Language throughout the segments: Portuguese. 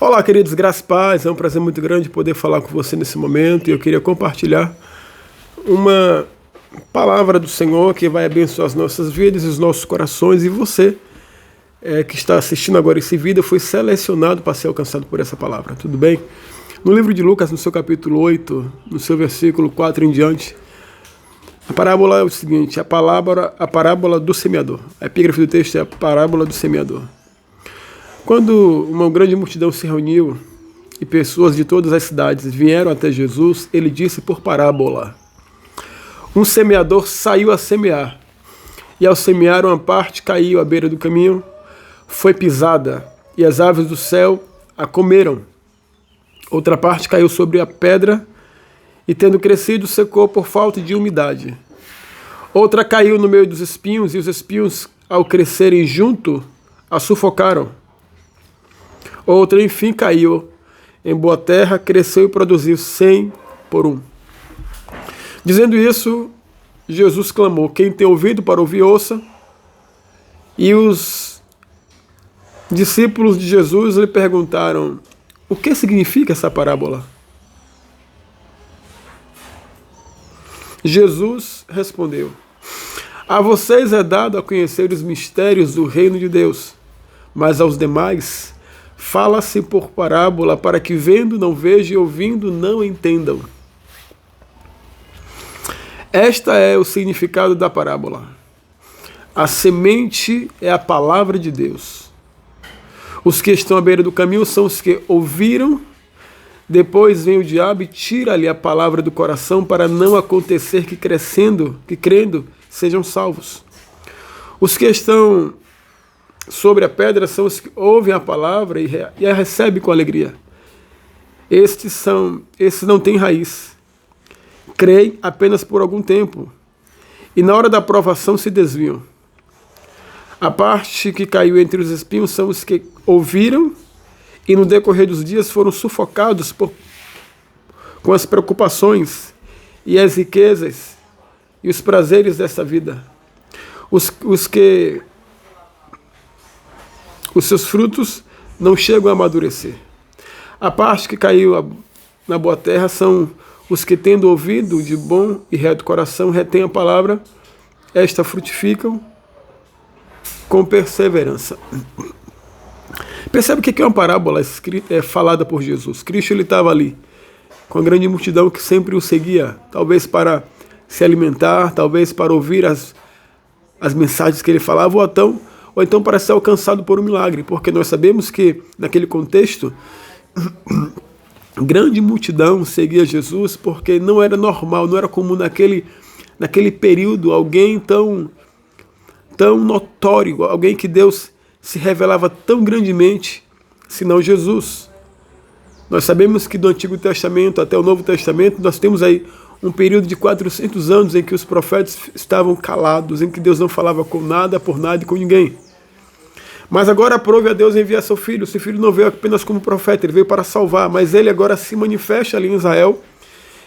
Olá, queridos, graças e paz. É um prazer muito grande poder falar com você nesse momento e eu queria compartilhar uma palavra do Senhor que vai abençoar as nossas vidas e os nossos corações. E você que está assistindo agora esse vídeo foi selecionado para ser alcançado por essa palavra, tudo bem? No livro de Lucas, no seu capítulo 8, no seu versículo 4 em diante, a parábola é o seguinte: a parábola do semeador. A epígrafe do texto é a parábola do semeador. Quando uma grande multidão se reuniu e pessoas de todas as cidades vieram até Jesus, ele disse por parábola: um semeador saiu a semear, e ao semear uma parte caiu à beira do caminho, foi pisada, e as aves do céu a comeram. Outra parte caiu sobre a pedra, e tendo crescido, secou por falta de umidade. Outra caiu no meio dos espinhos, e os espinhos, ao crescerem junto, a sufocaram. Outra, enfim, caiu em boa terra, cresceu e produziu 100 por 1. Dizendo isso, Jesus clamou: quem tem ouvido para ouvir, ouça. E os discípulos de Jesus lhe perguntaram: o que significa essa parábola? Jesus respondeu: a vocês é dado a conhecer os mistérios do reino de Deus, mas aos demais fala-se por parábola, para que vendo não vejam e ouvindo não entendam. Esta é o significado da parábola. A semente é a palavra de Deus. Os que estão à beira do caminho são os que ouviram. Depois vem o diabo e tira-lhe a palavra do coração, para não acontecer que crendo, sejam salvos. Os que estão sobre a pedra são os que ouvem a palavra e a recebem com alegria. Estes não têm raiz. Creem apenas por algum tempo, e na hora da provação se desviam. A parte que caiu entre os espinhos são os que ouviram e no decorrer dos dias foram sufocados com as preocupações e as riquezas e os prazeres desta vida. Os seus frutos não chegam a amadurecer. A parte que caiu na boa terra são os que, tendo ouvido de bom e reto coração, retêm a palavra, esta frutificam com perseverança. Percebe o que é uma parábola falada por Jesus? Cristo ele estava ali com a grande multidão que sempre o seguia, talvez para se alimentar, talvez para ouvir as mensagens que ele falava, ou então para ser alcançado por um milagre, porque nós sabemos que naquele contexto grande multidão seguia Jesus, porque não era normal, não era comum naquele período alguém tão notório, alguém que Deus se revelava tão grandemente, senão Jesus. Nós sabemos que do Antigo Testamento até o Novo Testamento nós temos aí um período de 400 anos em que os profetas estavam calados, em que Deus não falava com nada, por nada e com ninguém. Mas agora aprove a Deus enviar seu filho. Seu filho não veio apenas como profeta, ele veio para salvar, mas ele agora se manifesta ali em Israel.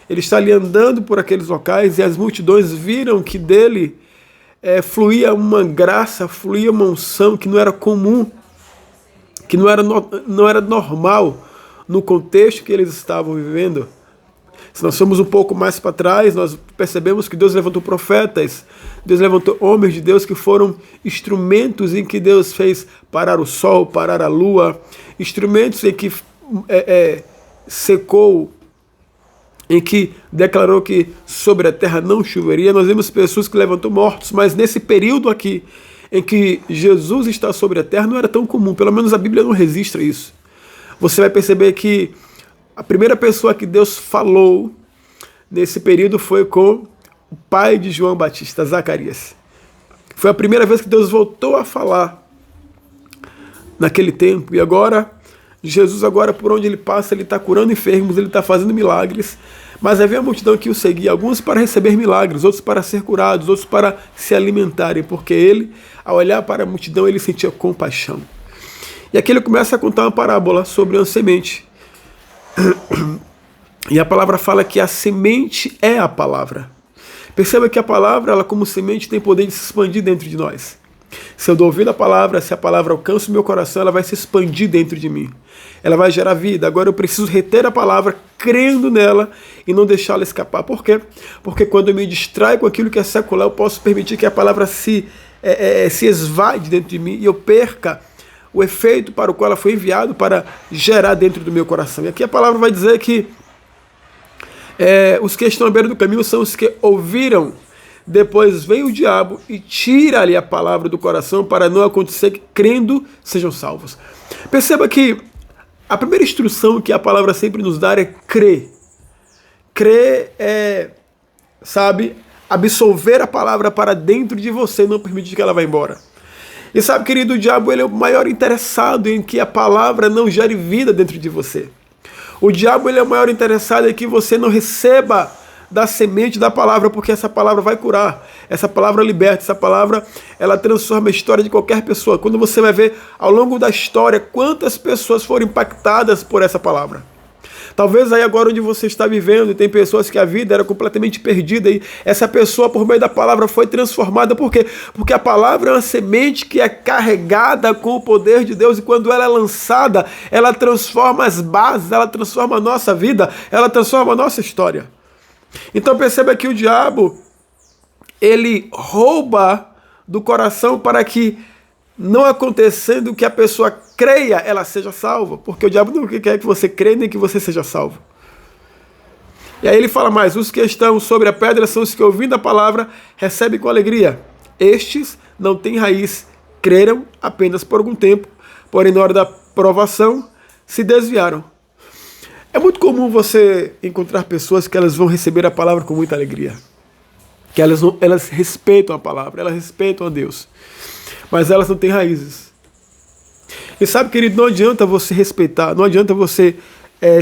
Ele está ali andando por aqueles locais e as multidões viram que dele fluía uma graça, fluía uma unção que não era comum, que não era normal no contexto que eles estavam vivendo. Se nós somos um pouco mais para trás, nós percebemos que Deus levantou profetas, Deus levantou homens de Deus que foram instrumentos em que Deus fez parar o sol, parar a lua, instrumentos em que secou, em que declarou que sobre a terra não choveria. Nós vemos pessoas que levantou mortos, mas nesse período aqui, em que Jesus está sobre a terra, não era tão comum, pelo menos a Bíblia não registra isso. Você vai perceber que a primeira pessoa que Deus falou nesse período foi com o pai de João Batista, Zacarias. Foi a primeira vez que Deus voltou a falar naquele tempo. E agora, Jesus, por onde ele passa, ele está curando enfermos, ele está fazendo milagres. Mas havia a multidão que o seguia, alguns para receber milagres, outros para ser curados, outros para se alimentarem, porque ele, ao olhar para a multidão, ele sentia compaixão. E aqui ele começa a contar uma parábola sobre uma semente. E a palavra fala que a semente é a palavra. Perceba que a palavra, ela como semente, tem poder de se expandir dentro de nós. Se eu dou ouvido à palavra, se a palavra alcança o meu coração, ela vai se expandir dentro de mim. Ela vai gerar vida. Agora eu preciso reter a palavra, crendo nela e não deixá-la escapar. Por quê? Porque quando eu me distraio com aquilo que é secular, eu posso permitir que a palavra se esvade dentro de mim e eu perca o efeito para o qual ela foi enviada para gerar dentro do meu coração. E aqui a palavra vai dizer que os que estão à beira do caminho são os que ouviram. Depois vem o diabo e tira ali a palavra do coração para não acontecer que, crendo, sejam salvos. Perceba que a primeira instrução que a palavra sempre nos dá é crer. Crer é, absolver a palavra para dentro de você, não permitir que ela vá embora. E sabe, querido, o diabo ele é o maior interessado em que a palavra não gere vida dentro de você. O diabo ele é o maior interessado em que você não receba da semente da palavra, porque essa palavra vai curar, essa palavra liberta, essa palavra ela transforma a história de qualquer pessoa. Quando você vai ver ao longo da história quantas pessoas foram impactadas por essa palavra. Talvez aí agora onde você está vivendo, tem pessoas que a vida era completamente perdida e essa pessoa por meio da palavra foi transformada. Por quê? Porque a palavra é uma semente que é carregada com o poder de Deus e quando ela é lançada, ela transforma as bases, ela transforma a nossa vida, ela transforma a nossa história. Então perceba que o diabo, ele rouba do coração para que, não acontecendo que a pessoa creia, ela seja salva. Porque o diabo não quer que você creia nem que você seja salvo. E aí ele fala mais, os que estão sobre a pedra são os que ouvindo a palavra recebem com alegria. Estes não têm raiz, creram apenas por algum tempo, porém na hora da provação se desviaram. É muito comum você encontrar pessoas que elas vão receber a palavra com muita alegria. Que elas respeitam a palavra, elas respeitam a Deus. Mas elas não têm raízes. E sabe, querido, não adianta você respeitar, não adianta você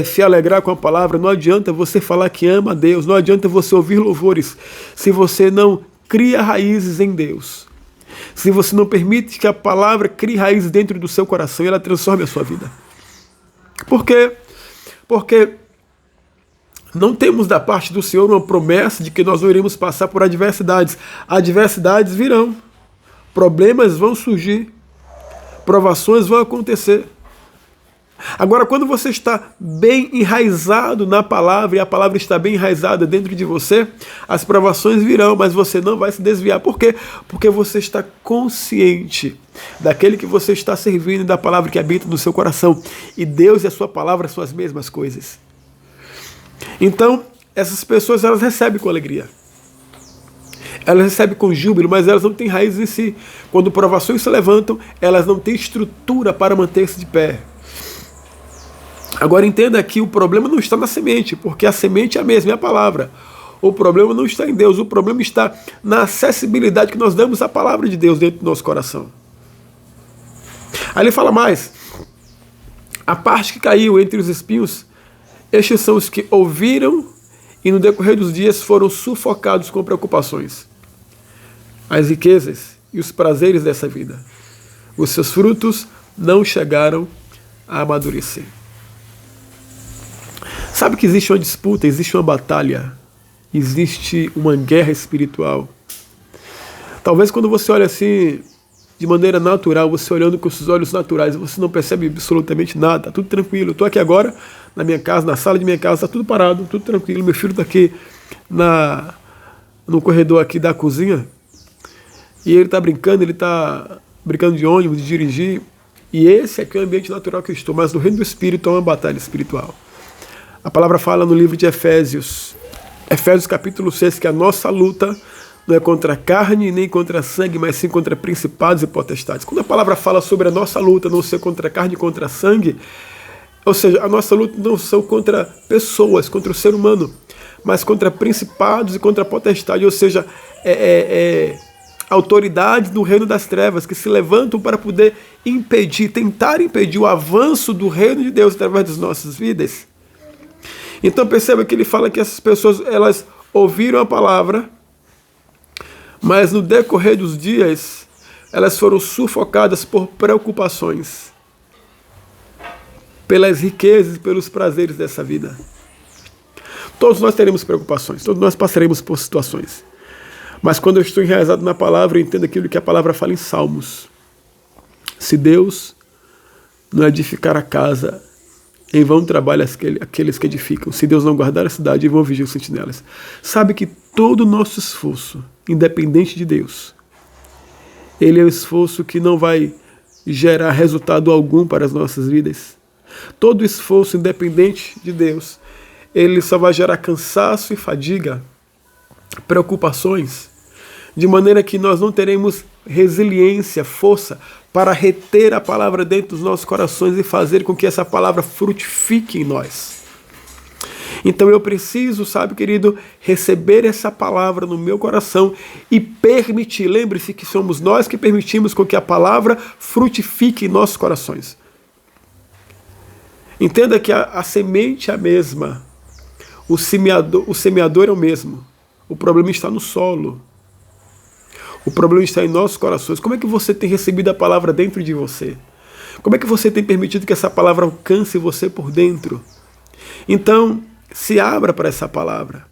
se alegrar com a palavra, não adianta você falar que ama a Deus, não adianta você ouvir louvores, se você não cria raízes em Deus. Se você não permite que a palavra crie raízes dentro do seu coração e ela transforme a sua vida. Por quê? Porque não temos da parte do Senhor uma promessa de que nós não iremos passar por adversidades. Adversidades virão, problemas vão surgir, provações vão acontecer. Agora, quando você está bem enraizado na palavra e a palavra está bem enraizada dentro de você, as provações virão, mas você não vai se desviar. Por quê? Porque você está consciente daquele que você está servindo e da palavra que habita no seu coração. E Deus e a sua palavra são as mesmas coisas. Então, essas pessoas elas recebem com alegria. Elas recebem com júbilo, mas elas não têm raízes em si. Quando provações se levantam, elas não têm estrutura para manter-se de pé. Agora entenda que o problema não está na semente, porque a semente é a mesma, é a palavra. O problema não está em Deus, o problema está na acessibilidade que nós damos à palavra de Deus dentro do nosso coração. Aí ele fala mais, a parte que caiu entre os espinhos, estes são os que ouviram e no decorrer dos dias foram sufocados com preocupações, as riquezas e os prazeres dessa vida. Os seus frutos não chegaram a amadurecer. Sabe que existe uma disputa, existe uma batalha, existe uma guerra espiritual. Talvez quando você olha assim, de maneira natural, você olhando com os olhos naturais, você não percebe absolutamente nada, está tudo tranquilo. Eu estou aqui agora, na minha casa, na sala de minha casa, está tudo parado, tudo tranquilo. Meu filho está aqui no corredor aqui da cozinha, e ele está brincando de ônibus, de dirigir, e esse aqui é o ambiente natural que eu estou, mas no reino do Espírito é uma batalha espiritual. A palavra fala no livro de Efésios capítulo 6, que a nossa luta não é contra a carne nem contra sangue, mas sim contra principados e potestades. Quando a palavra fala sobre a nossa luta não ser contra a carne e contra sangue, ou seja, a nossa luta não são contra pessoas, contra o ser humano, mas contra principados e contra potestades, ou seja, autoridades do reino das trevas que se levantam para poder tentar impedir o avanço do reino de Deus através das nossas vidas. Então perceba que ele fala que essas pessoas, elas ouviram a palavra, mas no decorrer dos dias, elas foram sufocadas por preocupações, pelas riquezas e pelos prazeres dessa vida. Todos nós teremos preocupações, todos nós passaremos por situações. Mas quando eu estou enraizado na palavra, eu entendo aquilo que a palavra fala em Salmos. Se Deus não edificar a casa, em vão trabalham aqueles que edificam. Se Deus não guardar a cidade, em vão vigiar os sentinelas. Sabe que todo o nosso esforço, independente de Deus, ele é um esforço que não vai gerar resultado algum para as nossas vidas. Todo esforço, independente de Deus, ele só vai gerar cansaço e fadiga, preocupações, de maneira que nós não teremos resiliência, força para reter a palavra dentro dos nossos corações e fazer com que essa palavra frutifique em nós. Então eu preciso, sabe, querido, receber essa palavra no meu coração e permitir. Lembre-se que somos nós que permitimos com que a palavra frutifique em nossos corações. Entenda que a semente é a mesma, o semeador é o mesmo. O problema está no solo. O problema está em nossos corações. Como é que você tem recebido a palavra dentro de você? Como é que você tem permitido que essa palavra alcance você por dentro? Então, se abra para essa palavra.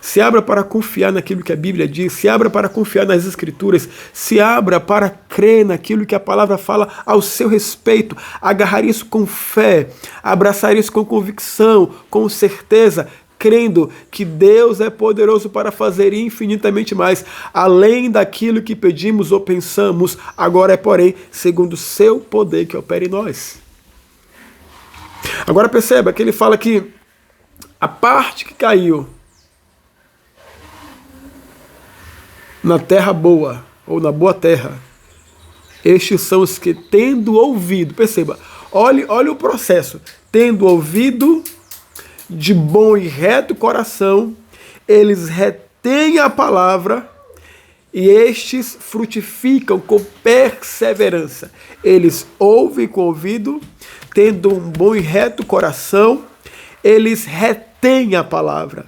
Se abra para confiar naquilo que a Bíblia diz. Se abra para confiar nas Escrituras. Se abra para crer naquilo que a palavra fala ao seu respeito. Agarrar isso com fé. Abraçar isso com convicção, com certeza, crendo que Deus é poderoso para fazer infinitamente mais, além daquilo que pedimos ou pensamos, agora é, porém, segundo o seu poder que opera em nós. Agora perceba que ele fala que a parte que caiu na terra boa, ou na boa terra, estes são os que, tendo ouvido, perceba, olhe o processo, tendo ouvido de bom e reto coração, eles retêm a palavra e estes frutificam com perseverança. Eles ouvem com o ouvido, tendo um bom e reto coração, eles retêm a palavra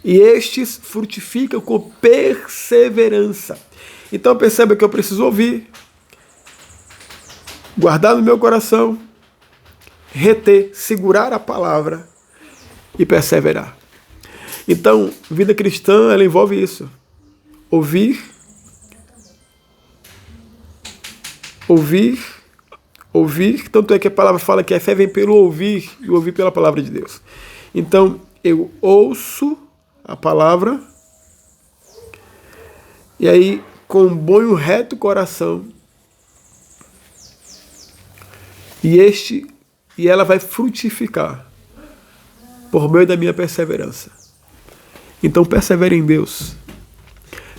e estes frutificam com perseverança. Então perceba que eu preciso ouvir, guardar no meu coração, reter, segurar a palavra e perseverar. Então, vida cristã, ela envolve isso. Ouvir, tanto é que a palavra fala que a fé vem pelo ouvir, e ouvir pela palavra de Deus. Então, eu ouço a palavra, e aí, com um bom e um reto coração, e ela vai frutificar por meio da minha perseverança. Então persevere em Deus.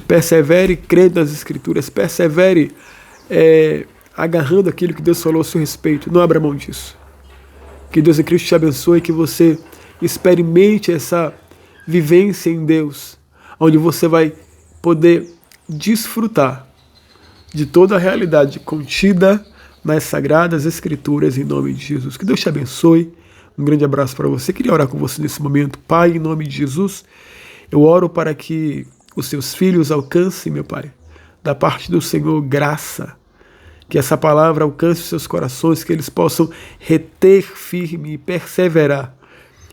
Persevere crendo nas Escrituras. Persevere agarrando aquilo que Deus falou a seu respeito. Não abra mão disso. Que Deus em Cristo te abençoe e que você experimente essa vivência em Deus, onde você vai poder desfrutar de toda a realidade contida nas Sagradas Escrituras, em nome de Jesus. Que Deus te abençoe. Um grande abraço para você. Queria orar com você nesse momento. Pai, em nome de Jesus, eu oro para que os seus filhos alcancem, meu Pai, da parte do Senhor, graça. Que essa palavra alcance os seus corações, que eles possam reter firme e perseverar,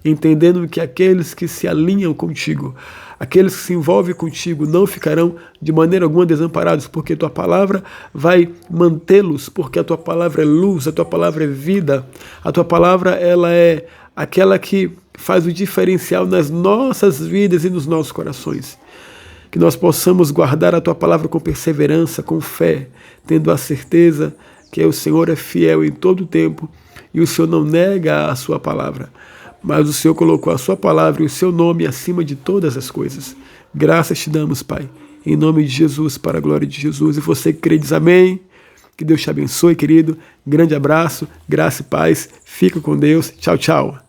entendendo que aqueles que se alinham contigo, aqueles que se envolvem contigo, não ficarão de maneira alguma desamparados, porque tua palavra vai mantê-los, porque a tua palavra é luz, a tua palavra é vida, a tua palavra ela é aquela que faz o diferencial nas nossas vidas e nos nossos corações. Que nós possamos guardar a tua palavra com perseverança, com fé, tendo a certeza que o Senhor é fiel em todo o tempo e o Senhor não nega a sua palavra. Mas o Senhor colocou a sua palavra e o seu nome acima de todas as coisas. Graças te damos, Pai, em nome de Jesus, para a glória de Jesus. E você que crê, diz amém. Que Deus te abençoe, querido. Grande abraço, graça e paz. Fica com Deus. Tchau, tchau.